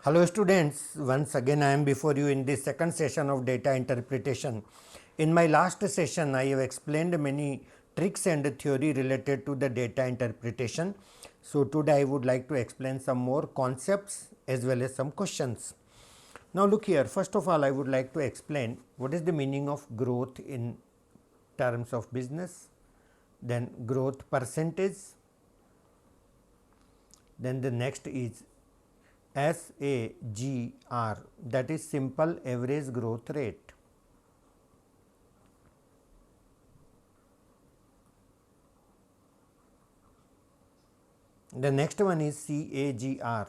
Hello students, once again I am before you in the second session of data interpretation. In my last session I have explained many tricks and theory related to the data interpretation. So today I would like to explain some more concepts as well as some questions. Now look here, first of all I would like to explain what is the meaning of growth in terms of business, then growth percentage, then the next is SAGR, that is simple average growth rate. The next one is CAGR,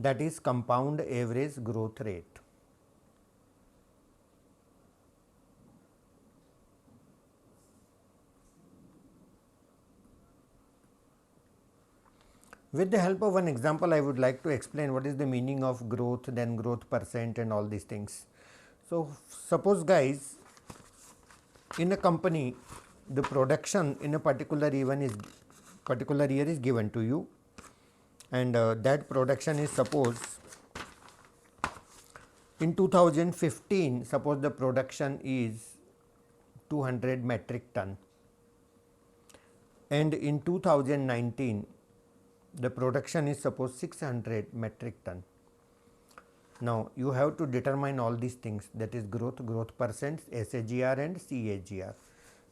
that is compound average growth rate. With the help of an example, I would like to explain what is the meaning of growth, then growth percent and all these things. So suppose guys, in a company, the production in a particular year is given to you, and that production is suppose in 2015, suppose the production is 200 metric ton, and in 2019 the production is suppose 600 metric ton. Now you have to determine all these things, that is growth, growth percent, SAGR and CAGR.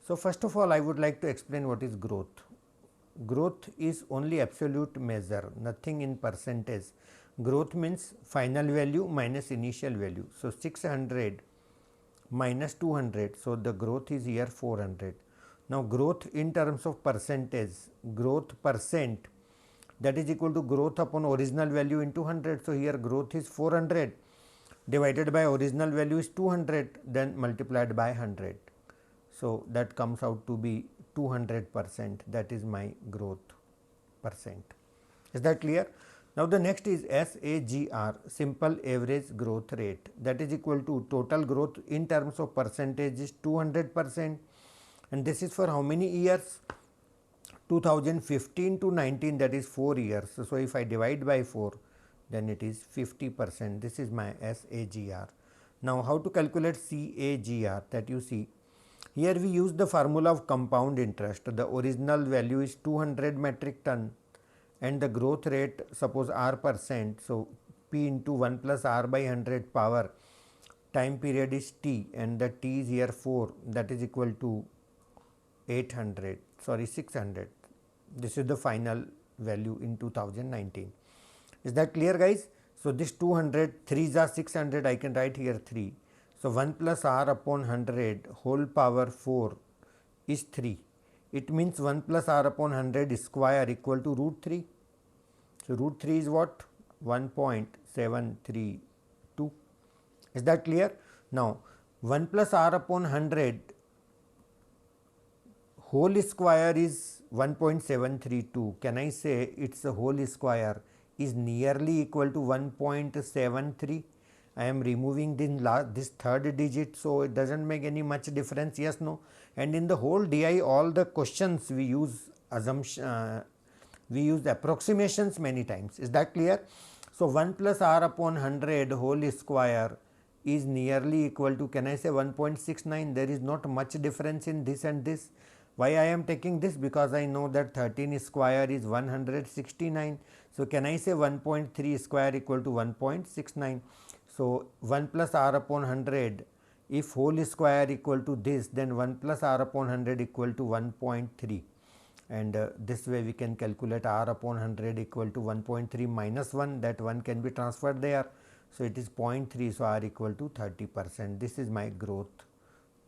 So first of all I would like to explain what is growth. Growth is only absolute measure, nothing in percentage. Growth means final value minus initial value. So 600 minus 200, so the growth is here 400. Now growth in terms of percentage, growth percent, that is equal to growth upon original value into 100. So here growth is 400 divided by original value is 200, then multiplied by 100. So that comes out to be 200%, that is my growth percent. Is that clear? Now the next is SAGR, simple average growth rate, that is equal to total growth in terms of percentage is 200%, and this is for how many years? 2015 to 19, that is 4 years. So if I divide by 4, then it is 50%. This is my SAGR. Now how to calculate CAGR? That you see, here we use the formula of compound interest. The original value is 200 metric ton and the growth rate suppose R%. So P into 1 plus R by 100 power, time period is T, and the T is here 4, that is equal to 600. This is the final value in 2019. Is that clear guys? So this 200, 3s are 600, I can write here 3. So 1 plus R upon 100 whole power 4 is 3. It means 1 plus R upon 100 square equal to root 3. So root 3 is what? 1.732. Is that clear? Now 1 plus R upon 100 whole square is 1.732. Can I say its whole square is nearly equal to 1.73? I am removing this third digit, so it doesn't make any much difference. Yes, no. And in the whole DI, all the questions we use assumption, we use approximations many times. Is that clear? So 1 plus R upon 100 whole square is nearly equal to, can I say 1.69? There is not much difference in this and this. Why I am taking this? Because I know that 13 square is 169. So can I say 1.3 square equal to 1.69? So 1 plus R upon 100, if whole square equal to this, then 1 plus R upon 100 equal to 1.3. And this way we can calculate R upon 100 equal to 1.3 minus 1, that 1 can be transferred there. So it is 0.3, so R equal to 30%. This is my growth,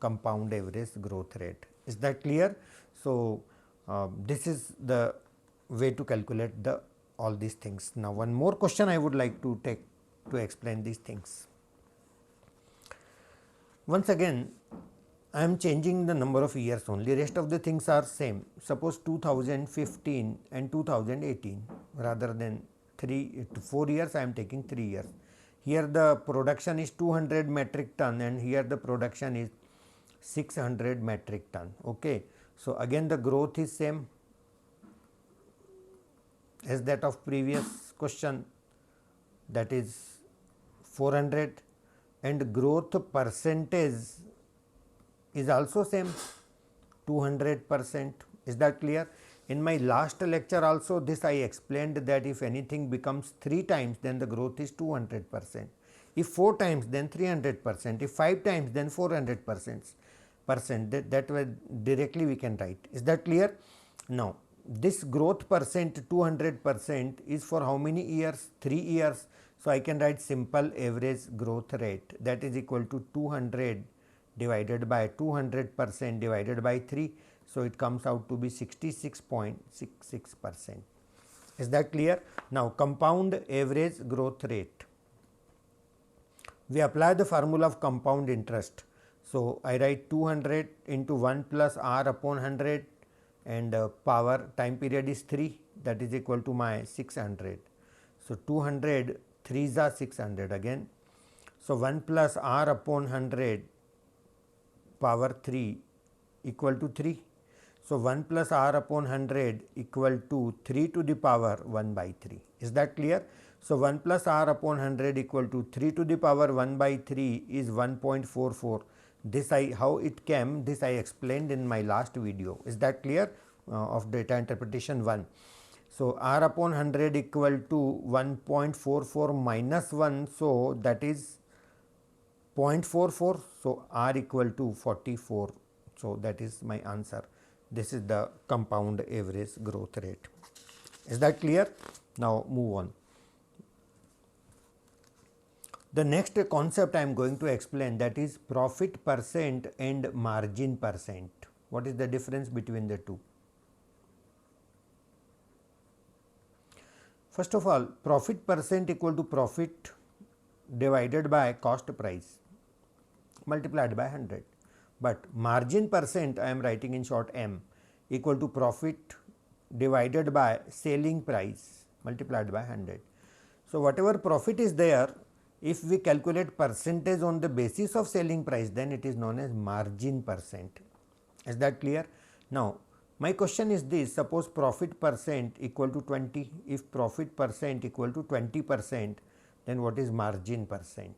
compound average growth rate. Is that clear? So this is the way to calculate all these things. Now one more question I would like to take to explain these things. Once again I am changing the number of years only, rest of the things are same. Suppose 2015 and 2018, rather than 4 years I am taking 3 years. Here the production is 200 metric ton and here the production is 600 metric ton. Okay, so again the growth is same as that of previous question. that is 400, and growth percentage is also same 200%. Is that clear? In my last lecture also this I explained that if anything becomes 3 times then the growth is 200%. If 4 times then 300%. If 5 times then 400%. That way directly we can write. Is that clear? Now this growth percent 200% is for how many years? 3 years. So I can write simple average growth rate, that is equal to 200 divided by 200% divided by 3. So it comes out to be 66.66%. Is that clear? Now compound average growth rate. We apply the formula of compound interest. So I write 200 into 1 plus r upon 100, and power time period is 3, that is equal to my 600. So 200 3s are 600 again. So 1 plus r upon 100 power 3 equal to 3. So 1 plus r upon 100 equal to 3 to the power 1 by 3. Is that clear? So 1 plus r upon 100 equal to 3 to the power 1 by 3 is 1.44. This how it came, this I explained in my last video. Is that clear? Of data interpretation 1. So r upon 100 equal to 1.44 minus 1, so that is 0.44. So r equal to 44. So that is my answer. This is the compound average growth rate. Is that clear? Now move on. The next concept I am going to explain, that is profit percent and margin percent. What is the difference between the two? First of all, profit percent equal to profit divided by cost price multiplied by 100. But margin percent I am writing in short M equal to profit divided by selling price multiplied by 100. So whatever profit is there, if we calculate percentage on the basis of selling price, then it is known as margin percent. Is that clear? Now my question is this: suppose profit percent equal to 20. If profit percent equal to 20%, then what is margin percent?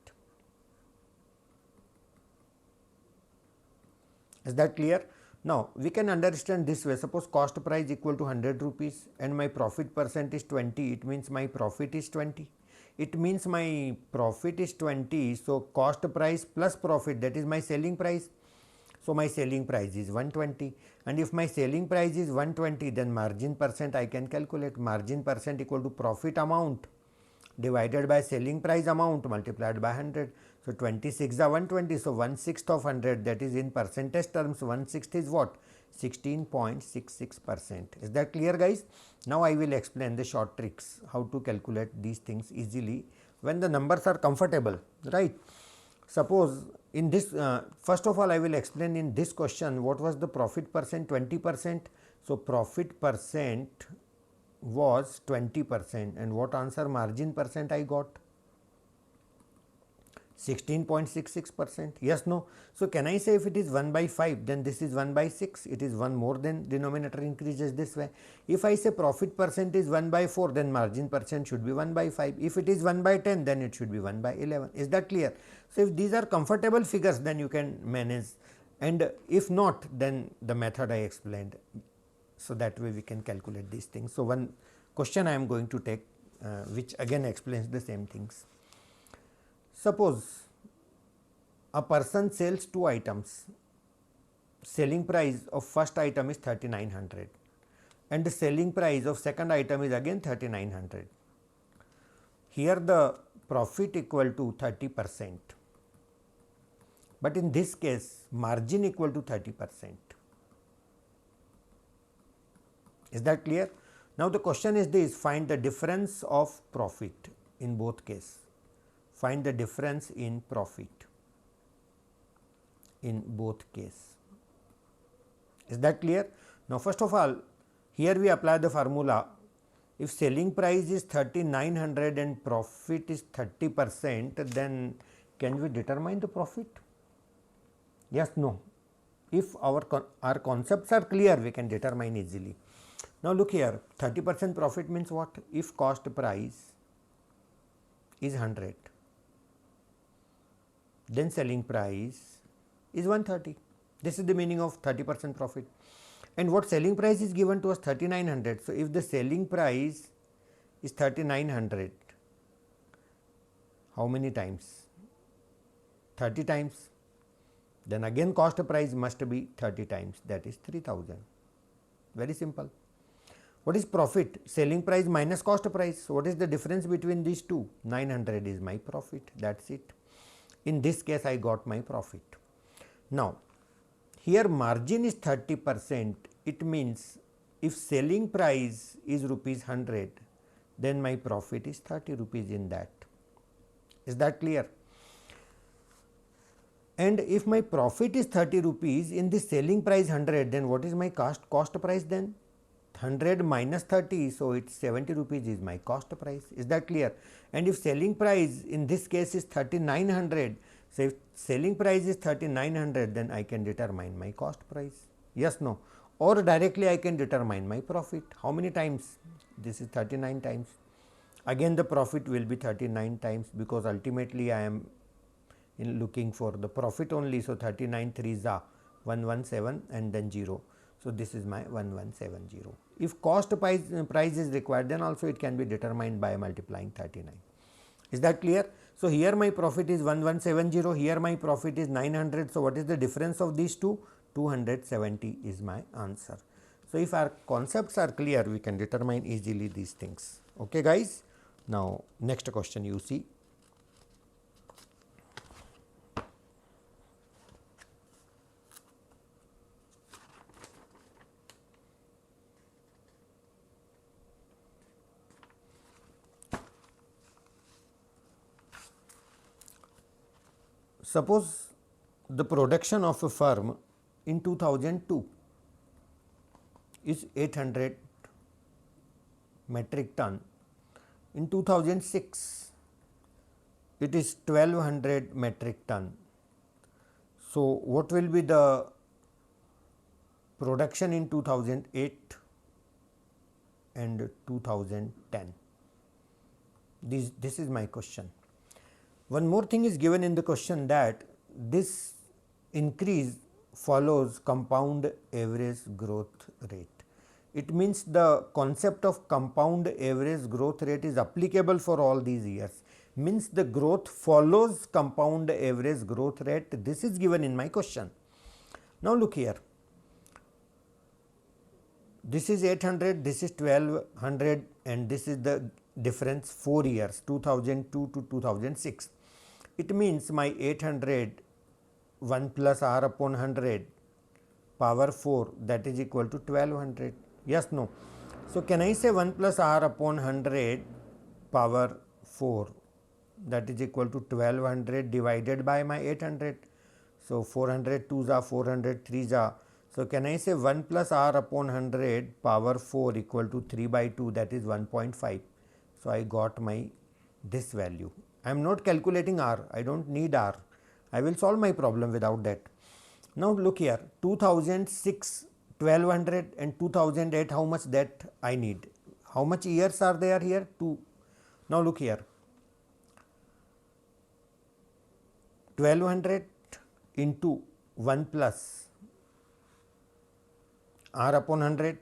Is that clear? Now we can understand this way. Suppose cost price equal to 100 rupees and my profit percent is 20. It means my profit is 20. It means my profit is 20. So cost price plus profit, that is my selling price. So my selling price is 120, and if my selling price is 120, then margin percent I can calculate. Margin percent equal to profit amount divided by selling price amount multiplied by 100. So 26 are 120. So 1/6 of 100, that is in percentage terms 1/6 is what? 16.66%. Is that clear, guys? Now I will explain the short tricks how to calculate these things easily when the numbers are comfortable, right? Suppose in this first of all I will explain in this question what was the profit percent. 20%. So profit percent was 20%, and what answer margin percent I got? 16.66%. Yes, no? So can I say if it is 1 by 5, then this is 1 by 6, it is 1 more than denominator increases this way. If I say profit percent is 1 by 4, then margin percent should be 1 by 5. If it is 1 by 10, then it should be 1 by 11. Is that clear? So if these are comfortable figures, then you can manage, and if not, then the method I explained. So that way we can calculate these things. So one question I am going to take which again explains the same things. Suppose a person sells 2 items. Selling price of first item is 3900 and the selling price of second item is again 3900. Here the profit equal to 30%, but in this case margin equal to 30%. Is that clear? Now the question is this: find the difference of profit in both cases. Find the difference in profit in both cases. Is that clear? Now first of all, here we apply the formula. If selling price is 3900 and profit is 30%, then can we determine the profit? Yes, no? If our concepts are clear, we can determine easily. Now look here, 30% profit means what? If cost price is 100, then selling price is 130. This is the meaning of 30% profit. And what selling price is given to us? 3900. So if the selling price is 3900, how many times? 30 times. Then again cost price must be 30 times, that is 3000. Very simple. What is profit? Selling price minus cost price. So what is the difference between these two? 900 is my profit. That's it. In this case I got my profit. Now here margin is 30%. It means if selling price is rupees 100, then my profit is 30 rupees in that. Is that clear? And if my profit is 30 rupees in the selling price 100, then what is my cost price then? 100 minus 30, so it's 70 rupees is my cost price. Is that clear? And if selling price in this case is 3900, so if selling price is 3900, then I can determine my cost price. Yes, no? Or directly I can determine my profit. How many times? This is 39 times. Again the profit will be 39 times, because ultimately I am looking for the profit only. So 39 3s are 117 and then 0. So this is my 1170. If cost price is required, then also it can be determined by multiplying 39. Is that clear? So here my profit is 1170, here my profit is 900. So what is the difference of these two? 270 is my answer. So if our concepts are clear, we can determine easily these things. Okay guys. Now next question you see. Suppose the production of a firm in 2002 is 800 metric ton. In 2006 it is 1200 metric ton. So what will be the production in 2008 and 2010? This is my question. One more thing is given in the question, that this increase follows compound average growth rate. It means the concept of compound average growth rate is applicable for all these years. Means the growth follows compound average growth rate. This is given in my question. Now look here. This is 800, this is 1200, and this is the difference 4 years, 2002 to 2006. It means my 800 1 plus r upon 100 power 4, that is equal to 1200. Yes, no? So can I say 1 plus r upon 100 power 4, that is equal to 1200 divided by my 800. So 400 2s are 400 3s are. So can I say 1 plus r upon 100 power 4 equal to 3 by 2, that is 1.5. So I got my this value. I am not calculating r, I don't need r. I will solve my problem without that. Now look here, 2006 1200 and 2008, how much that I need? How much years are there here? 2. Now look here, 1200 into 1 plus r upon 100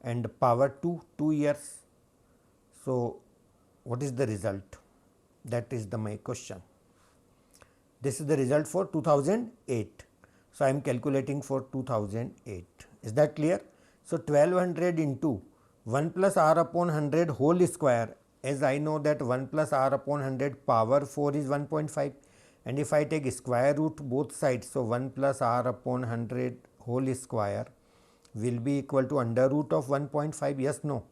and power 2 years. So what is the result? That is my question. This is the result for 2008. So I am calculating for 2008. Is that clear? So 1200 into 1 plus r upon 100 whole square, as I know that 1 plus r upon 100 power 4 is 1.5, and if I take square root both sides, so 1 plus r upon 100 whole square will be equal to under root of 1.5. Yes, no?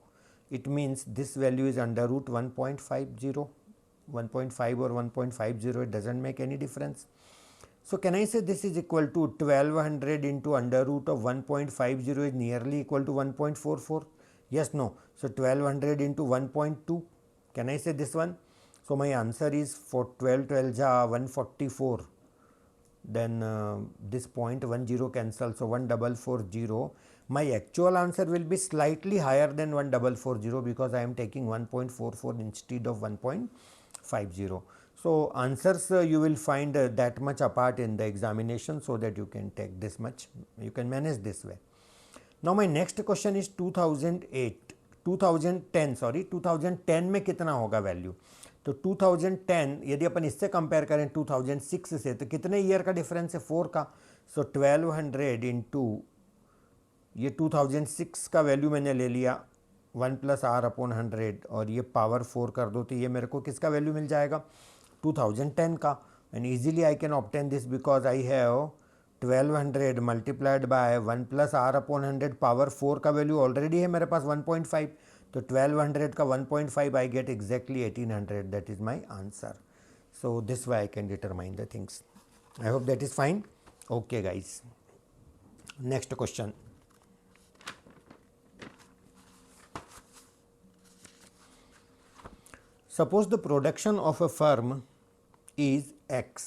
It means this value is under root 1.50, 1.5 or 1.50, it does not make any difference. So can I say this is equal to 1200 into under root of 1.50 is nearly equal to 1.44? Yes, no? So 1200 into 1.2, can I say this one? So my answer is for 12 144. Then this 0.10 cancel, so 1440 My actual answer will be slightly higher than 1440 because I am taking 1.44 instead of 1.50. So answers you will find that much apart in the examination, so that you can take this much, you can manage this way. Now my next question is 2010 में कितना होगा value. तो 2010 यदि अपन इससे compare करें 2006 से, तो कितने ईयर का डिफरेंस है, 4 का. सो 1200 इंटू ये 2006 का वैल्यू मैंने ले लिया 1 + r/100 और ये पावर 4 कर दो, तो ये मेरे को किसका वैल्यू मिल जाएगा, 2010 का. And easily I can obtain this because I have 1200 multiplied by 1 + r/100 power 4 का वैल्यू ऑलरेडी है मेरे पास 1.5. तो 1200 का 1.5 I get exactly 1800. That is my answer. So this way I can determine the things. I hope that is fine. Okay guys, next question. Suppose the production of a firm is X,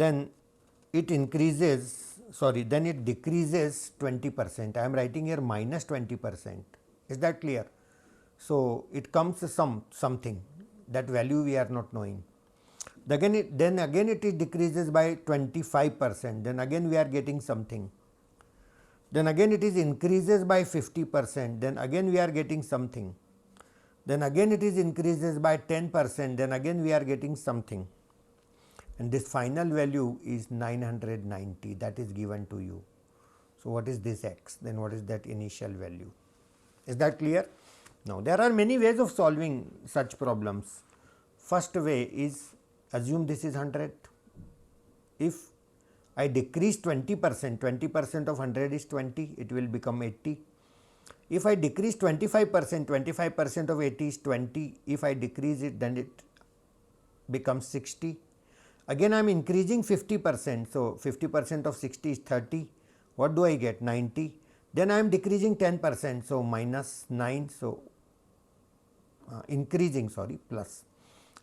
then it decreases 20%. I am writing here minus 20%. Is that clear? So it comes something, that value we are not knowing. Then again it decreases by 25%. Then again we are getting something. Then again it is increases by 50%. Then again we are getting something. Then again it is increases by 10%. Then again we are getting something. And this final value is 990. That is given to you. So what is this X? Then what is that initial value? Is that clear? Now there are many ways of solving such problems. First way is, assume this is 100. If I decrease 20%, 20% of 100 is 20, it will become 80. If I decrease 25%, 25% of 80 is 20. If I decrease it, then it becomes 60. Again I am increasing 50%, so 50% of 60 is 30. What do I get? 90. Then I am decreasing 10%, so minus 9, so plus.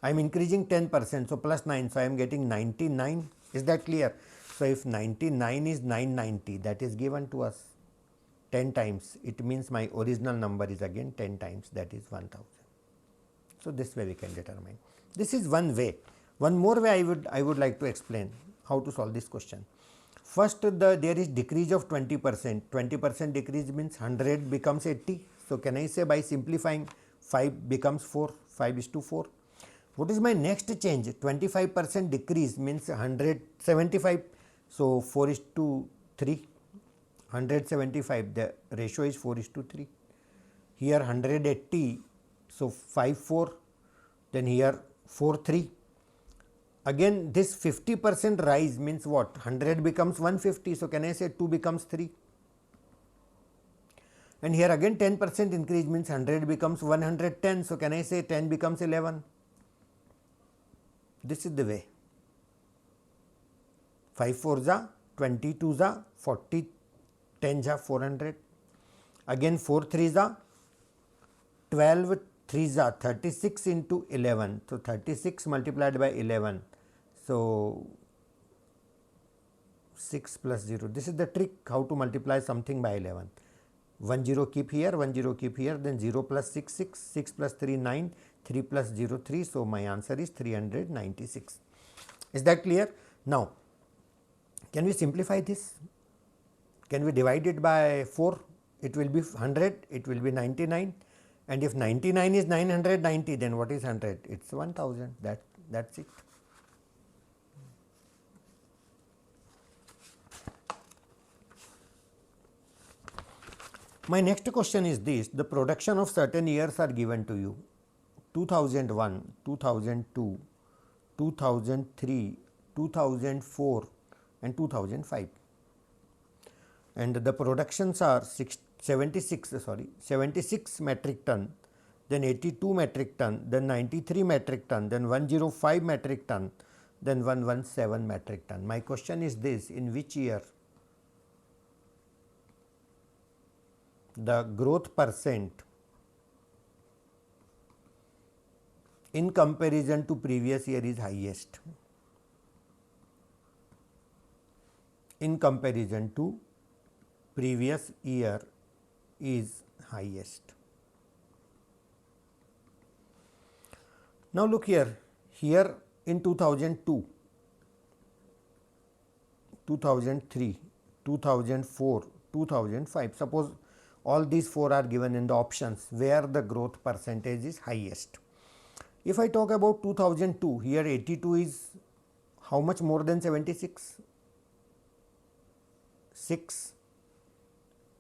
I am increasing 10%, so plus 9, so I am getting 99. Is that clear? So if 99 is 990, that is given to us 10 times, it means my original number is again 10 times, that is 1000. So this way we can determine. This is one way. One more way I would like to explain how to solve this question. First, there is decrease of 20%. 20% decrease means 100 becomes 80. So can I say by simplifying 5 becomes 4, 5:4. What is my next change? 25% decrease means 175. So 4:3. 175, the ratio is 4:3. Here 180, so 5:4. Then here 4:3. Again this 50% rise means what? 100 becomes 150. So can I say 2 becomes 3? And here again 10% increase means 100 becomes 110. So can I say 10 becomes 11? This is the way. 5 4 za 22 za 40, 10 जा 400. Again 4 3 जा 12, 3 जा 36 into 11. So 36 multiplied by 11. So 6 plus 0. This is the trick how to multiply something by 11. 1 0 keep here, 1 0 keep here, then 0 plus 6 6, 6 plus 3 9, 3 plus 0 3. So my answer is 396. Is that clear? Now can we simplify this? Can we divide it by 4? It will be 100, it will be 99. And if 99 is 990, then what is 100? It's 1000. That's it. My next question is this. The production of certain years are given to you. 2001, 2002, 2003, 2004 and 2005. And the productions are 76 metric ton, then 82 metric ton, then 93 metric ton, then 105 metric ton, then 117 metric ton. My question is this: in which year the growth percent in comparison to previous year is highest? in comparison to previous year is highest. Now look here, here in 2002, 2003, 2004, 2005, suppose all these four are given in the options where the growth percentage is highest. If I talk about 2002, here 82 is how much more than 76? 6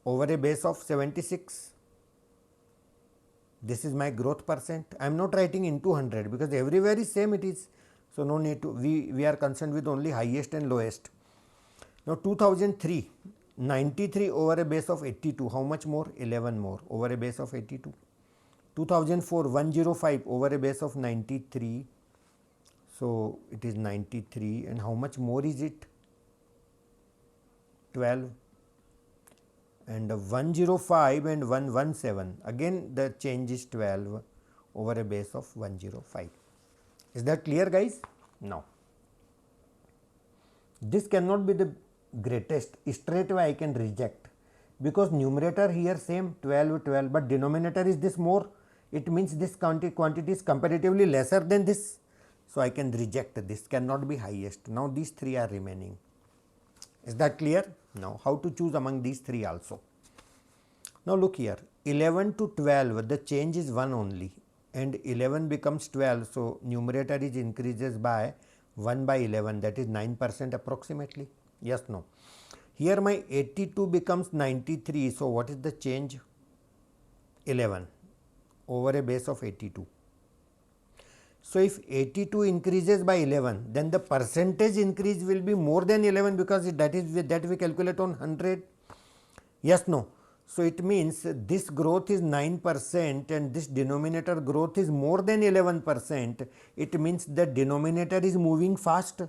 over a base of 76. This is my growth percent. I am not writing into 100 because everywhere is same it is. So, no need to, we are concerned with only highest and lowest. Now, 2003, 93 over a base of 82, how much more? 11 more over a base of 82. 2004, 105 over a base of 93. So, it is 93 and how much more is it? 12. And 105 and 117, again the change is 12 over a base of 105. Is that clear, guys? Now, this cannot be the greatest, straight away I can reject because numerator here same 12, 12, but denominator is this more, it means this quantity is comparatively lesser than this. So, I can reject this, cannot be highest. Now, these three are remaining. Is that clear? Now, how to choose among these three also? Now, look here, 11 to 12, the change is 1 only and 11 becomes 12. So, numerator is increases by 1 by 11, that is 9% approximately. Yes, no. Here my 82 becomes 93. So, what is the change? 11 over a base of 82. So, if 82 increases by 11, then the percentage increase will be more than 11 because that we calculate on 100. Yes, no. So, it means this growth is 9% and this denominator growth is more than 11%. It means the denominator is moving fast,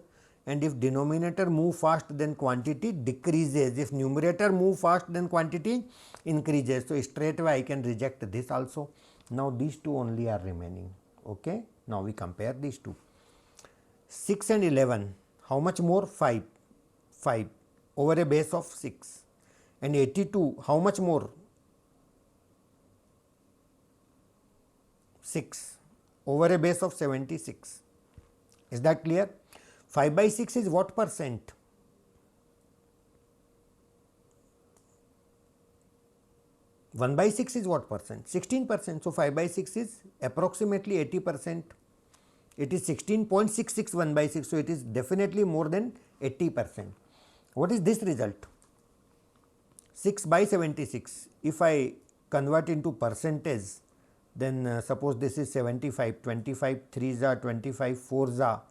and if denominator move fast, then quantity decreases. If numerator move fast, then quantity increases. So, straight away I can reject this also. Now, these two only are remaining. Okay. Now, we compare these two. 6 and 11, how much more? 5, 5 over a base of 6. And 82, how much more? 6 over a base of 76. Is that clear? 5 by 6 is what percent? One by 6 is what percent? 16%. So, 5 by 6 is approximately 80%. It is 16.66 1 by 6. So, it is definitely more than 80%. What is this result? 6 by 76. If I convert into percentage, then suppose this is 75, 25 3s are 25 4s are.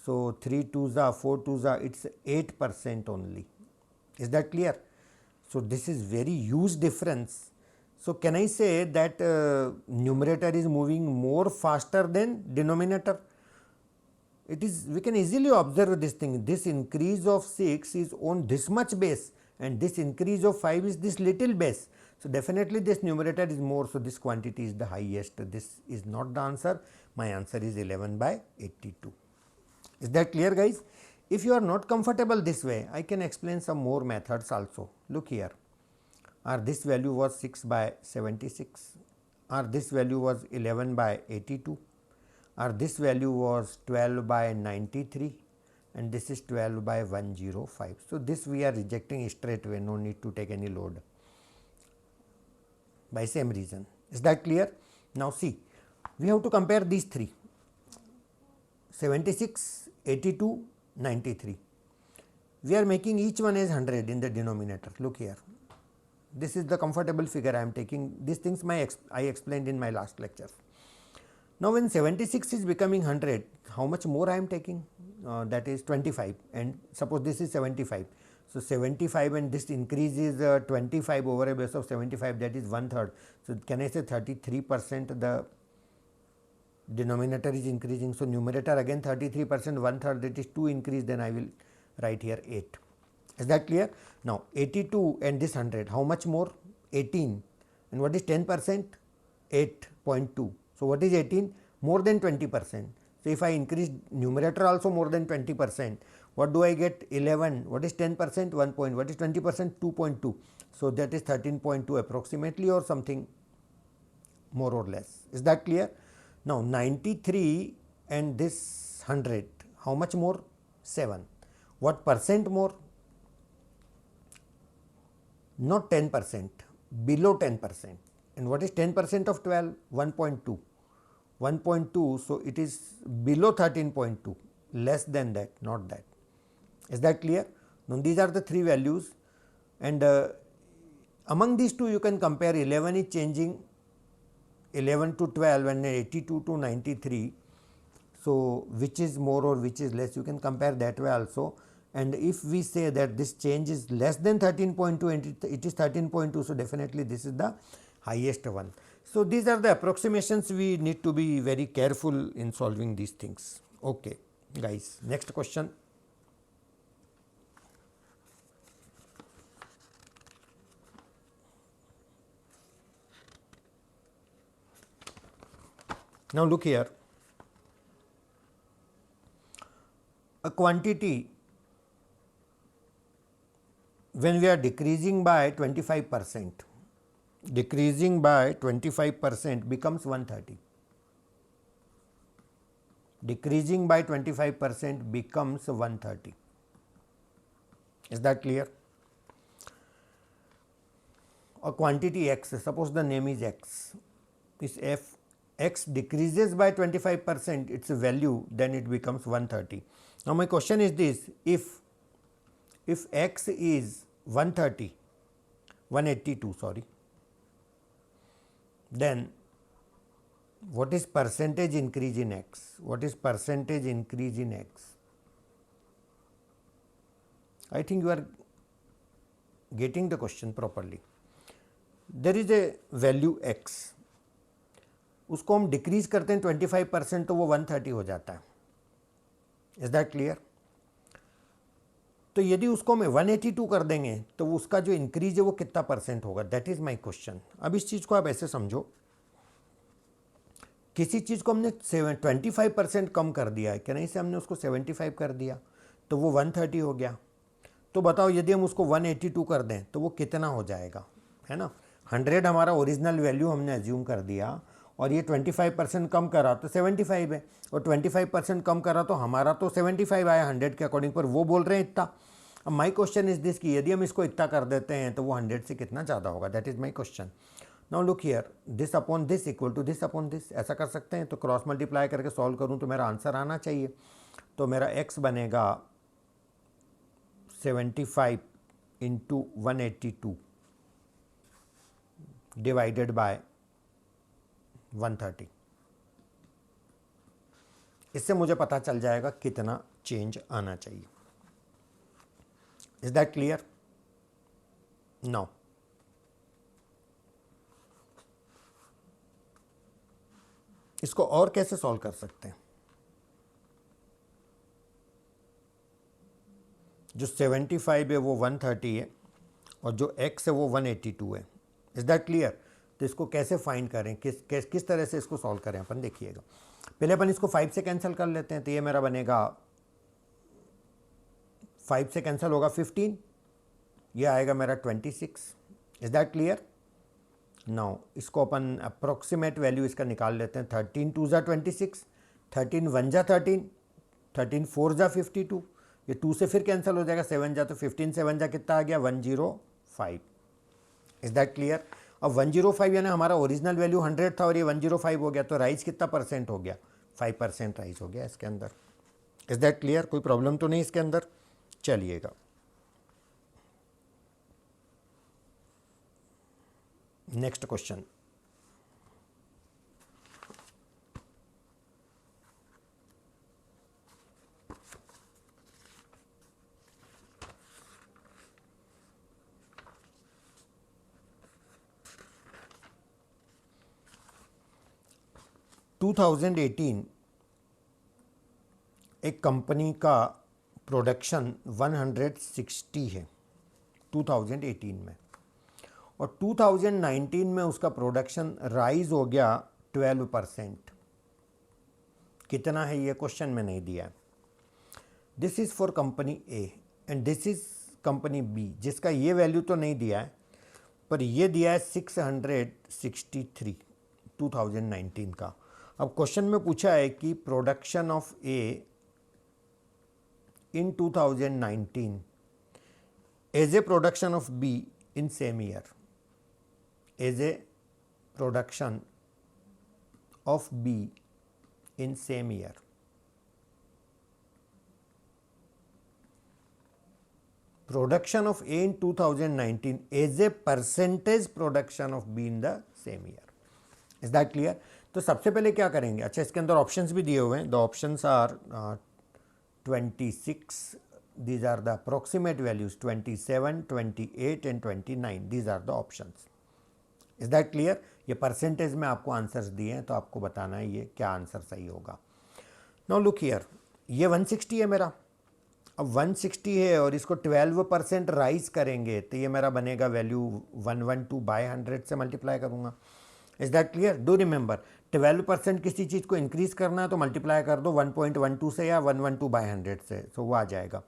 So, 3 2s are 4 2s are, it is 8% only. Is that clear? So, this is very huge difference. So, can I say that numerator is moving more faster than denominator? It is, we can easily observe this thing. This increase of 6 is on this much base and this increase of 5 is this little base. So, definitely this numerator is more. So, this quantity is the highest. This is not the answer. My answer is 11 by 82. Is that clear, guys? If you are not comfortable this way, I can explain some more methods also. Look here, or this value was 6 by 76, or this value was 11 by 82, or this value was 12 by 93, and this is 12 by 105. So, this we are rejecting straight away, no need to take any load by same reason. Is that clear? Now, see, we have to compare these three, 76, 82, 93. We are making each one as 100 in the denominator. Look here, this is the comfortable figure I am taking. These things I explained in my last lecture. Now, when 76 is becoming 100, how much more I am taking? That is 25, and suppose this is 75. So, 75 and this increase is 25 over a base of 75, that is 1/3. So, can I say 33% the denominator is increasing. So, numerator again 33%, 1/3, that is 2 increase, then I will write here 8. Is that clear? Now, 82 and this 100, how much more? 18, and what is 10%? 8.2. So, what is 18? More than 20%. So, if I increase numerator also more than 20%, What do I get? 11. What is 10%? 1 point. What is 20%? 2.2. So that is 13.2 approximately, or something more or less. Is that clear? Now 93 and this 100, how much more? 7. What percent more? Not 10%, below 10%. And what is 10% of 12? 1.2. 1.2, so it is below 13.2, less than that, not that. Is that clear? Now these are the three values, and among these two you can compare. 11 is changing, 11 to 12 and 82 to 93. So which is more or which is less, you can compare that way also. And if we say that this change is less than 13.2 and it is 13.2, so definitely this is the highest one. So these are the approximations. We need to be very careful in solving these things. Okay guys, next question. Now look here, a quantity when we are decreasing by 25%, decreasing by 25% becomes 130. Decreasing by 25% becomes 130. Is that clear? A quantity x, suppose the name is x, is f, x decreases by 25% its value, then it becomes 130. Now my question is this, if x is 182 sorry, then what is percentage increase in x? What is percentage increase in x? I think you are getting the question properly. There is a value x, उसको हम decrease करते हैं 25%, तो वो 130 हो जाता है. Is that clear? तो यदि उसको हम 182 कर देंगे तो उसका जो इंक्रीज है वो कितना परसेंट होगा? That is my question. अब इस चीज़ को आप ऐसे समझो, किसी चीज़ को हमने 25% कम कर दिया है, क्या नहीं से हमने उसको 75 कर दिया तो वो 130 हो गया. तो बताओ यदि हम उसको 182 कर दें तो वो कितना हो जाएगा, है ना? 100 हमारा ओरिजिनल वैल्यू हमने एज्यूम कर दिया, और ये 25% कम करा तो 75 है, और 25% कम करा तो हमारा तो 75 आया 100 के अकॉर्डिंग, पर वो बोल रहे हैं इतना. अब माई क्वेश्चन इज दिस कि यदि हम इसको इतना कर देते हैं तो वो 100 से कितना ज़्यादा होगा? That is my question. Now look here, this upon this equal to this upon this, ऐसा कर सकते हैं. तो क्रॉस मल्टीप्लाई करके सॉल्व करूँ तो मेरा आंसर आना चाहिए. तो मेरा x बनेगा 75 इंटू 182 डिवाइडेड बाय 130. इससे मुझे पता चल जाएगा कितना चेंज आना चाहिए. Is that clear? नाउ इसको और कैसे सॉल्व कर सकते हैं? जो 75 है वो 130 है और जो x है वो 182 है. Is that clear? तो इसको कैसे फाइंड करें, किस तरह से इसको सॉल्व करें अपन देखिएगा. पहले अपन इसको 5 से कैंसिल कर लेते हैं, तो ये मेरा बनेगा 5 से कैंसिल होगा 15, ये आएगा मेरा 26. Is that clear? नाउ इसको अपन अप्रोक्सीमेट वैल्यू इसका निकाल लेते हैं. 13 2 ज़ा 26, 13 1 ज़ा 13, 13 4 ज़ा 52, ये 2 से फिर कैंसिल हो जाएगा, 7 जा तो 15 7 जा कितना आ गया? 105. Is that clear? अब 105 यानी हमारा ओरिजिनल वैल्यू 100 था और ये 105 हो गया, तो राइज कितना परसेंट हो गया? 5% राइज हो गया इसके अंदर. Is that clear? कोई प्रॉब्लम तो नहीं इसके अंदर? चलिएगा नेक्स्ट क्वेश्चन. टू 2018 एक कंपनी का प्रोडक्शन 160 है 2018 में, और 2019 में उसका प्रोडक्शन राइज हो गया 12%. कितना है ये क्वेश्चन में नहीं दिया है. This is for company A and this is company B, जिसका ये वैल्यू तो नहीं दिया है पर ये दिया है 663 2019 का। अब क्वेश्चन में पूछा है कि production of A in 2019 as A production of B in same year, as A production of B in same year. Production of A in 2019 as a percentage production of B in the same year. Is that clear? तो सबसे पहले क्या करेंगे, अच्छा इसके अंदर options भी दिए हुए हैं। The options are 26, these are the approximate values, 27, 28 and 29, these are the options. Is that clear? ये परसेंटेज में आपको आंसर्स दिए हैं तो आपको बताना है ये क्या आंसर सही होगा। नाउ लुक हियर, ये 160 है मेरा। अब 160 है और इसको 12% राइज करेंगे तो ये मेरा बनेगा वैल्यू 112 बाय 100 से मल्टीप्लाई करूँगा। Is that clear? Do remember 12% किसी चीज़ को इंक्रीज़ करना है तो मल्टीप्लाई कर दो 1.12 से या 112 बाय 100 से, सो वो आ जाएगा।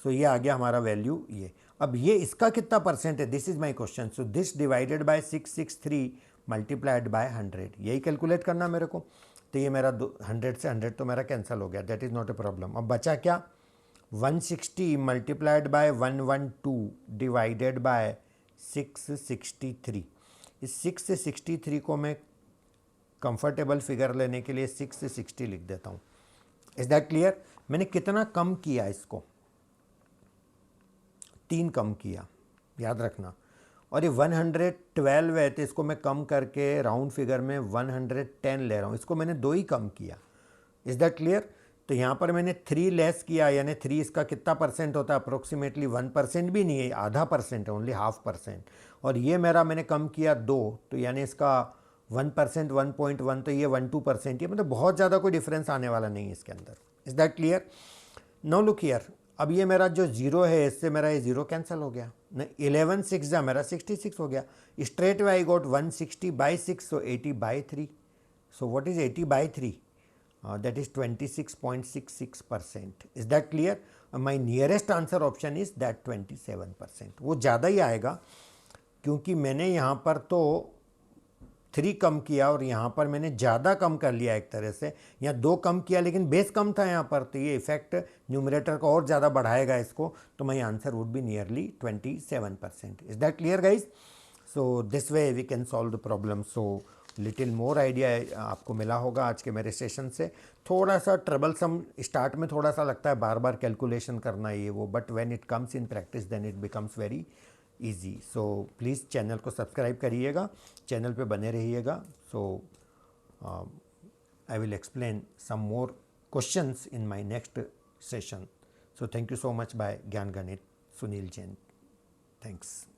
सो ये आ गया हमारा वैल्यू ये। अब ये इसका कितना परसेंट है, this is my question. So this divided by 663 multiplied by 100, यही कैलकुलेट करना मेरे को। तो ये मेरा 100 से 100 तो मेरा कैंसिल हो गया, that is not a problem. अब बचा क्या, 160 मल्टीप्लाइड बाय 112 डिवाइडेड बाय 663। इस 663 को मैं कंफर्टेबल फिगर लेने के लिए 660 लिख देता हूँ। Is that clear? मैंने कितना कम किया इसको, 3 कम किया, याद रखना। और ये 112 है तो इसको मैं कम करके राउंड फिगर में 110 ले रहा हूँ, इसको मैंने 2 ही कम किया। Is that clear? तो यहाँ पर मैंने 3 लेस किया, यानी 3 इसका कितना परसेंट होता है, अप्रोक्सीमेटली 1% भी नहीं है, आधा परसेंट है, ओनली 0.5%। और ये मेरा मैंने कम किया 2, तो यानी इसका 1%, 1.1, तो ये 1-2% है, मतलब बहुत ज़्यादा कोई डिफरेंस आने वाला नहीं है इसके अंदर। Is that clear? Now look here, अब ये मेरा जो 0 है इससे मेरा ये 0 कैंसिल हो गया ना, 11 6 जा मेरा 66 हो गया। Straight way I got 160 by 6, so 80 by 3। So what is 80 by 3? That is 26.66%. Is that clear? My nearest answer option is that 27%. वो ज़्यादा ही आएगा क्योंकि मैंने यहाँ पर तो 3 कम किया और यहाँ पर मैंने ज़्यादा कम कर लिया एक तरह से। यहाँ 2 कम किया लेकिन बेस कम था यहाँ पर, तो ये इफेक्ट न्यूमरेटर को और ज़्यादा बढ़ाएगा इसको, तो my answer would be nearly 27%. Is that clear guys? So this way we can solve the problem. So little more idea आपको मिला होगा आज के मेरे सेशन से। थोड़ा सा ट्रबलसम स्टार्ट में थोड़ा सा लगता है, बार बार कैलकुलेशन करना ये वो, but when it comes in practice then it becomes very easy. So please channel को सब्सक्राइब करिएगा, चैनल पे बने रहिएगा। So I will explain some more questions in my next session. So thank you so much. Bye Gyan Ganit, Sunil Jain. Thanks.